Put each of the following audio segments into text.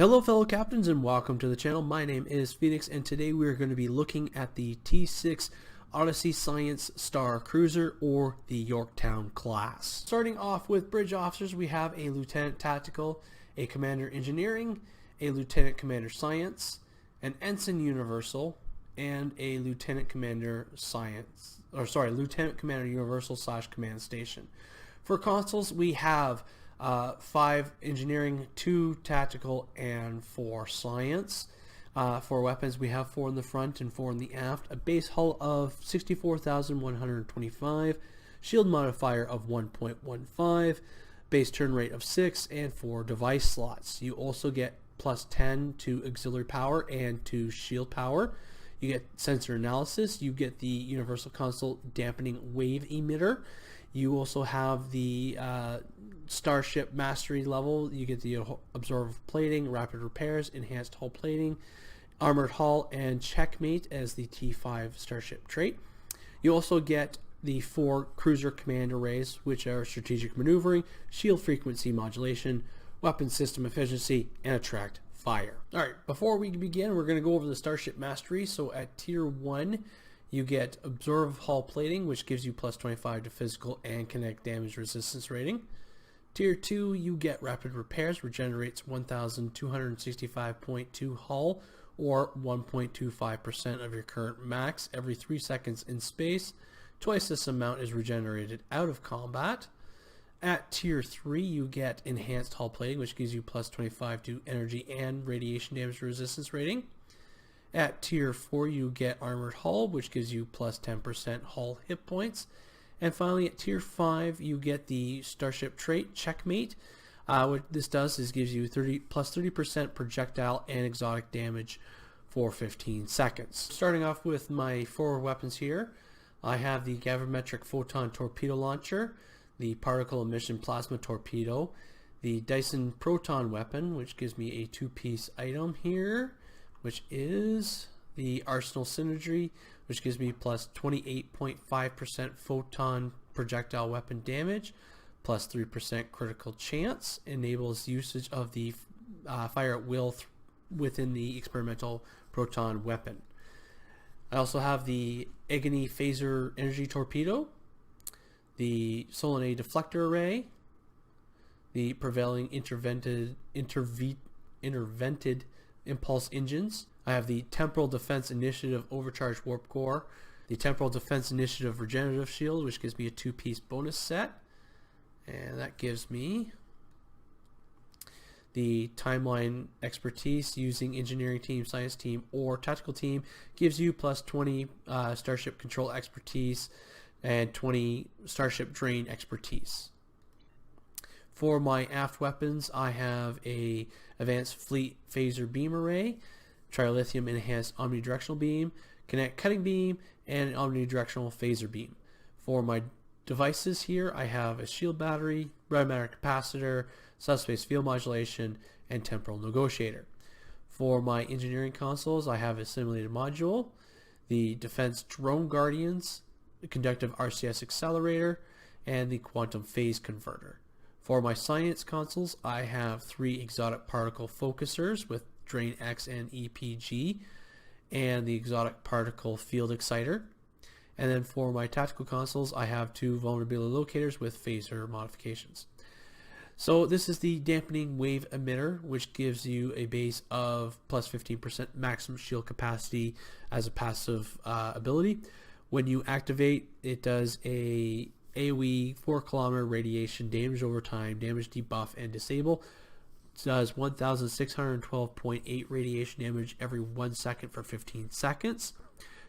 Hello fellow captains and welcome to the channel. My name is Phoenix and today we are going to be looking at the T6 Odyssey Science Star Cruiser or the Yorktown class. Starting off with bridge officers, we have a Lieutenant Tactical, a Commander Engineering, a Lieutenant Commander Science, an Ensign Universal, and a Lieutenant Commander Lieutenant Commander Universal / Command Station. For consoles, we have 5 engineering, 2 tactical, and 4 science. For weapons, we have 4 in the front and 4 in the aft. A base hull of 64,125, shield modifier of 1.15, base turn rate of 6, and 4 device slots. You also get plus 10 to auxiliary power and to shield power. You get sensor analysis. You get the universal console dampening wave emitter. You also have the Starship Mastery level. You get the absorptive plating, rapid repairs, enhanced hull plating, armored hull, and checkmate as the T5 Starship trait. You also get the 4 cruiser command arrays, which are strategic maneuvering, shield frequency modulation, weapon system efficiency, and attract fire. Alright, before we begin, we're going to go over the Starship Mastery. So at Tier 1, you get absorptive hull plating, which gives you plus 25 to physical and kinetic damage resistance rating. Tier 2, you get rapid repairs, regenerates 1,265.2 hull, or 1.25% of your current max every 3 seconds in space. Twice this amount is regenerated out of combat. At Tier 3, you get enhanced hull plating, which gives you plus 25 to energy and radiation damage resistance rating. At Tier 4, you get armored hull, which gives you plus 10% hull hit points. And finally, at Tier 5, you get the Starship trait, Checkmate. What this does is gives you plus 30% projectile and exotic damage for 15 seconds. Starting off with my 4 weapons here, I have the Gravimetric Photon Torpedo Launcher, the Particle Emission Plasma Torpedo, the Dyson Proton Weapon, which gives me a 2-piece item here, which is the Arsenal Synergy, which gives me plus 28.5% photon projectile weapon damage, plus 3% critical chance, enables usage of the fire at will within the experimental proton weapon. I also have the Agony Phaser Energy Torpedo, the Solenoid Deflector Array, the Prevailing Intervented Impulse Engines. I have the Temporal Defense Initiative Overcharged Warp Core, the Temporal Defense Initiative Regenerative Shield, which gives me a 2-piece bonus set, and that gives me the Timeline Expertise using Engineering Team, Science Team, or Tactical Team, gives you plus 20 Starship Control Expertise and 20 Starship Drain Expertise. For my aft weapons, I have a Advanced Fleet Phaser Beam Array, Trilithium Enhanced Omnidirectional Beam, Kinetic Cutting Beam, and an Omnidirectional Phaser Beam. For my devices here, I have a shield battery, red matter capacitor, subspace field modulation, and temporal negotiator. For my engineering consoles, I have a simulated module, the Defense Drone Guardians, the Conductive RCS Accelerator, and the Quantum Phase Converter. For my science consoles, I have 3 exotic particle focusers with Drain X and EPG, and the exotic particle field exciter. And then for my tactical consoles, I have 2 vulnerability locators with phaser modifications. So this is the dampening wave emitter, which gives you a base of plus 15% maximum shield capacity as a passive ability. When you activate, it does a AoE 4-kilometer radiation damage over time, damage, debuff, and disable. It does 1,612.8 radiation damage every 1 second for 15 seconds.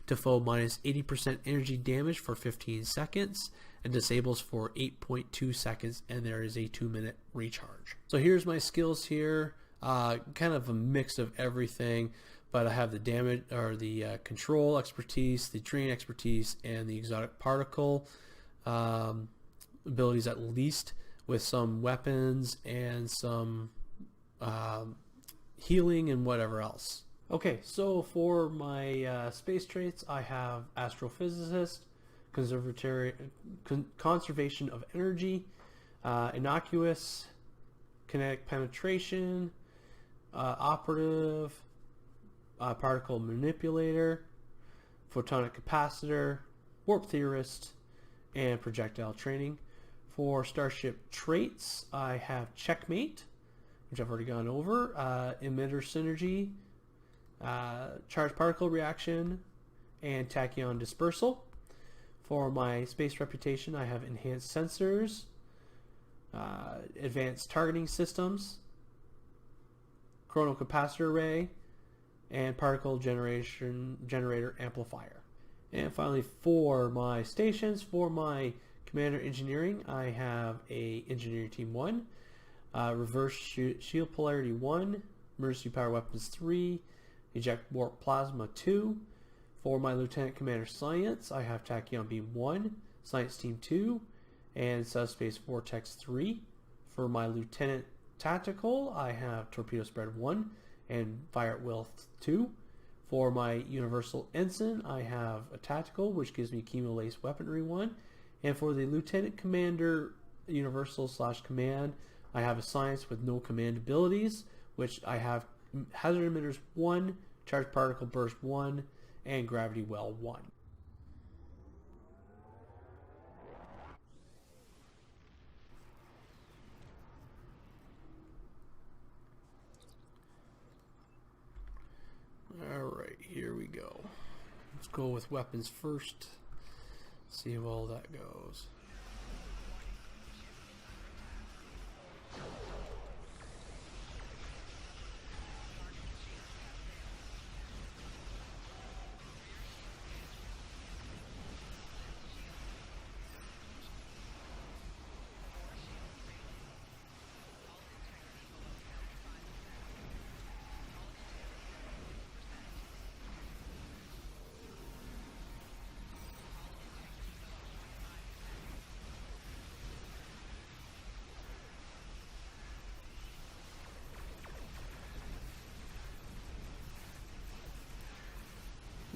To foe minus 80% energy damage for 15 seconds, and disables for 8.2 seconds, and there is a 2-minute recharge. So here's my skills here, kind of a mix of everything, but I have the damage or the control expertise, the drain expertise, and the exotic particle abilities, at least, with some weapons and some healing and whatever else. Okay, so for my space traits, I have Astrophysicist, Conservation of Energy, Innocuous, Kinetic Penetration, operative, particle manipulator, photonic capacitor, warp theorist, and projectile training. For Starship traits, I have checkmate, which I've already gone over, emitter synergy, charged particle reaction, and tachyon dispersal. For my space reputation, I have enhanced sensors, advanced targeting systems, chronocapacitor array, and particle generator amplifier. And finally, for my stations, for my commander engineering, I have a engineering team 1, reverse shield polarity 1, emergency power weapons 3, eject warp plasma 2. For my lieutenant commander science, I have tachyon beam 1, science team 2, and subspace vortex 3. For my lieutenant tactical, I have torpedo spread 1 and fire at will 2. For my universal ensign, I have a tactical, which gives me chemo lace weaponry 1. And for the lieutenant commander universal / command, I have a science with no command abilities, which I have hazard emitters 1, charged particle burst 1, and gravity well 1. Alright, here we go. Let's go with weapons first. See how all that goes.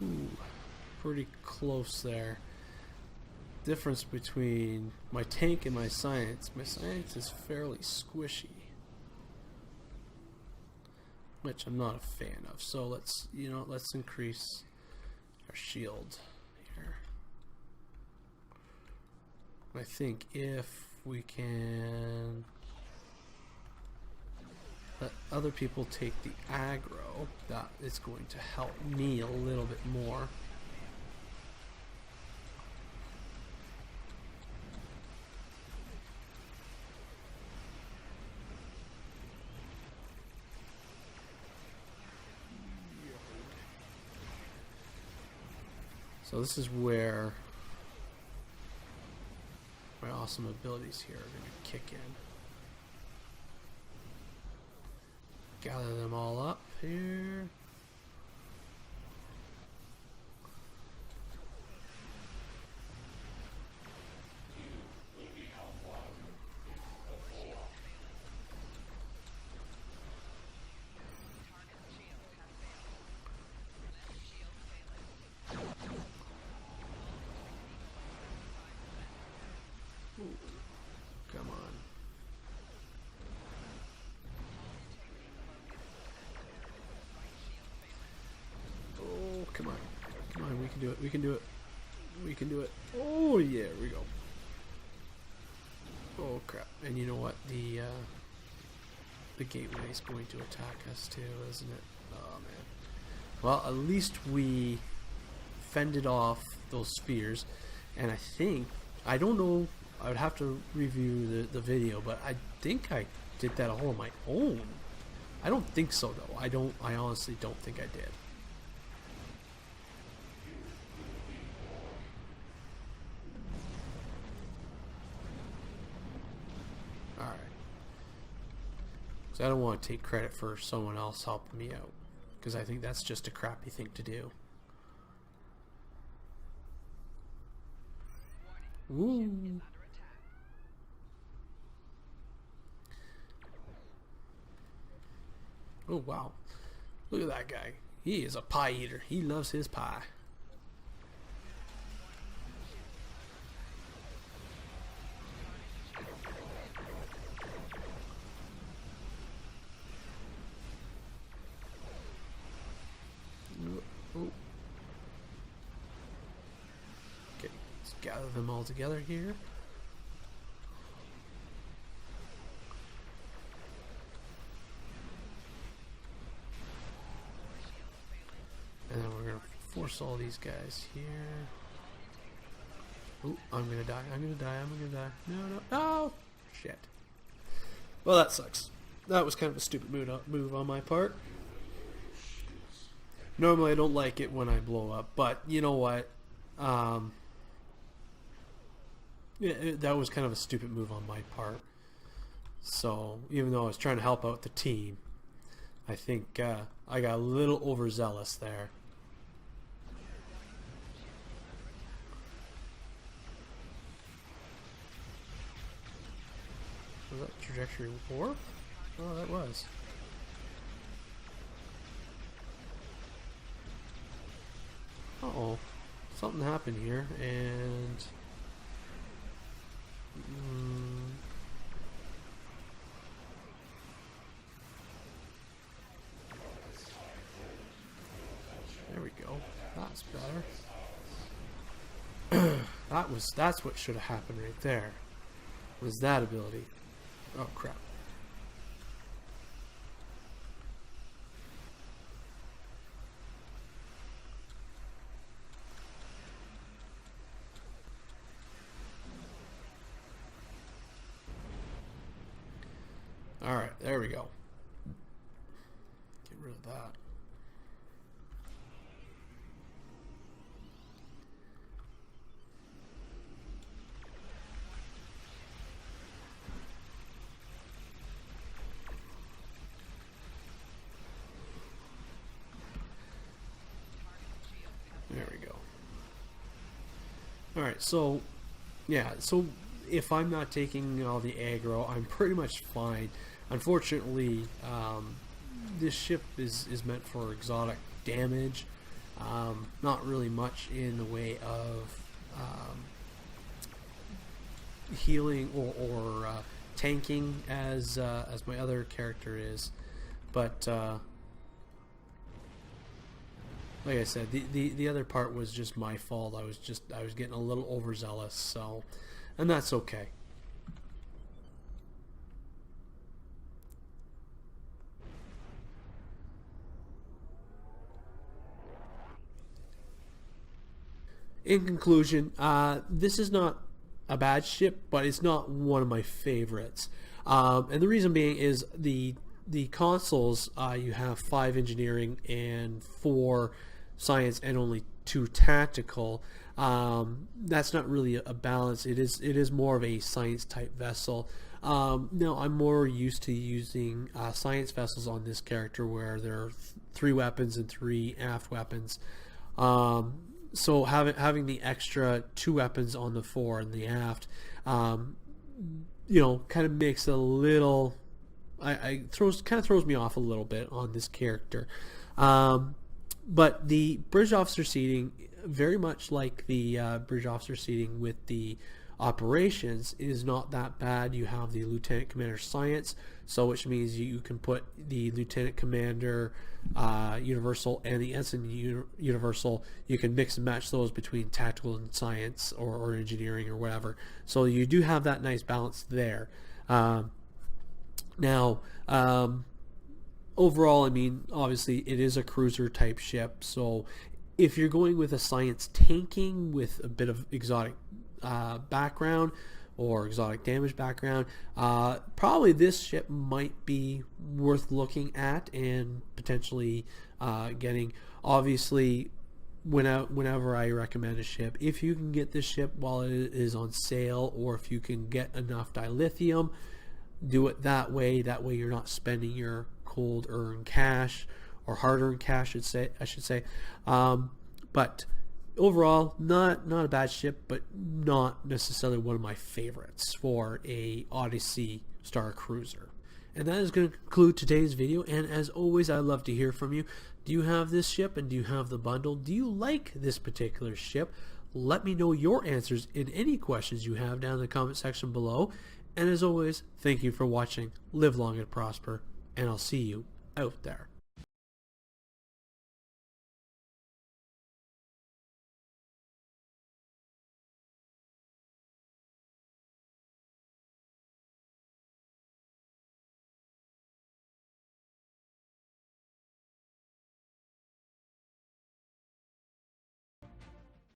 Ooh, pretty close there. Difference between my tank and my science. My science is fairly squishy, which I'm not a fan of. So let's increase our shield here. I think if we can let other people take the aggro, that is going to help me a little bit more. So this is where my awesome abilities here are going to kick in. Gather them all up here. Come on. Oh, come on. Come on, we can do it. We can do it. We can do it. Oh, yeah, here we go. Oh, crap. And you know what? The gateway is going to attack us too, isn't it? Oh, man. Well, at least we fended off those spheres. And I think, I don't know, I would have to review the video, but I think I did that all on my own. I don't think so, though. I honestly don't think I did. Alright. So I don't want to take credit for someone else helping me out, because I think that's just a crappy thing to do. Ooh. Oh, wow. Look at that guy. He is a pie eater. He loves his pie. gather them all together here. And then we're going to force all these guys here. Ooh, I'm going to die. I'm going to die. I'm going to die. No, no. Oh! Shit. Well, that sucks. That was kind of a stupid move on my part. Normally I don't like it when I blow up, but you know what? That was kind of a stupid move on my part. So, even though I was trying to help out the team, I think I got a little overzealous there. Was that trajectory warp? Oh, that was. Uh-oh. Something happened here, and... there we go. That's better. That's what should have happened right there. Was that ability. Oh crap. Alright, there we go. Get rid of that. There we go. Alright, so yeah, so if I'm not taking all the aggro, I'm pretty much fine. Unfortunately, this ship is meant for exotic damage. Not really much in the way of healing or tanking as my other character is, but like I said, the other part was just my fault. I was getting a little overzealous, so, and that's okay. In conclusion, this is not a bad ship, but it's not one of my favorites. And the reason being is the consoles, you have 5 engineering and 4 science and only 2 tactical. That's not really a balance. It is more of a science type vessel. Now I'm more used to using science vessels on this character, where there are 3 weapons and 3 aft weapons. So having the extra 2 weapons on the fore and the aft, you know, kind of makes a little, kind of throws me off a little bit on this character. But the bridge officer seating, very much like the bridge officer seating with the operations, is not that bad. You have the lieutenant commander science, so which means you can put the lieutenant commander universal and the ensign universal. You can mix and match those between tactical and science or engineering or whatever. So you do have that nice balance there. Now, overall, I mean, obviously it is a cruiser type ship, so if you're going with a science tanking with a bit of exotic background or exotic damage background, probably this ship might be worth looking at and potentially getting. Obviously, whenever I recommend a ship, if you can get this ship while it is on sale, or if you can get enough dilithium, do it that way. That way you're not spending your cold earned cash, or hard earned cash, I should say. But overall, not a bad ship, but not necessarily one of my favorites for a Odyssey Star Cruiser. And that is going to conclude today's video, and as always, I'd love to hear from you. Do you have this ship, and do you have the bundle? Do you like this particular ship? Let me know your answers in any questions you have down in the comment section below. And as always, thank you for watching. Live long and prosper, and I'll see you out there.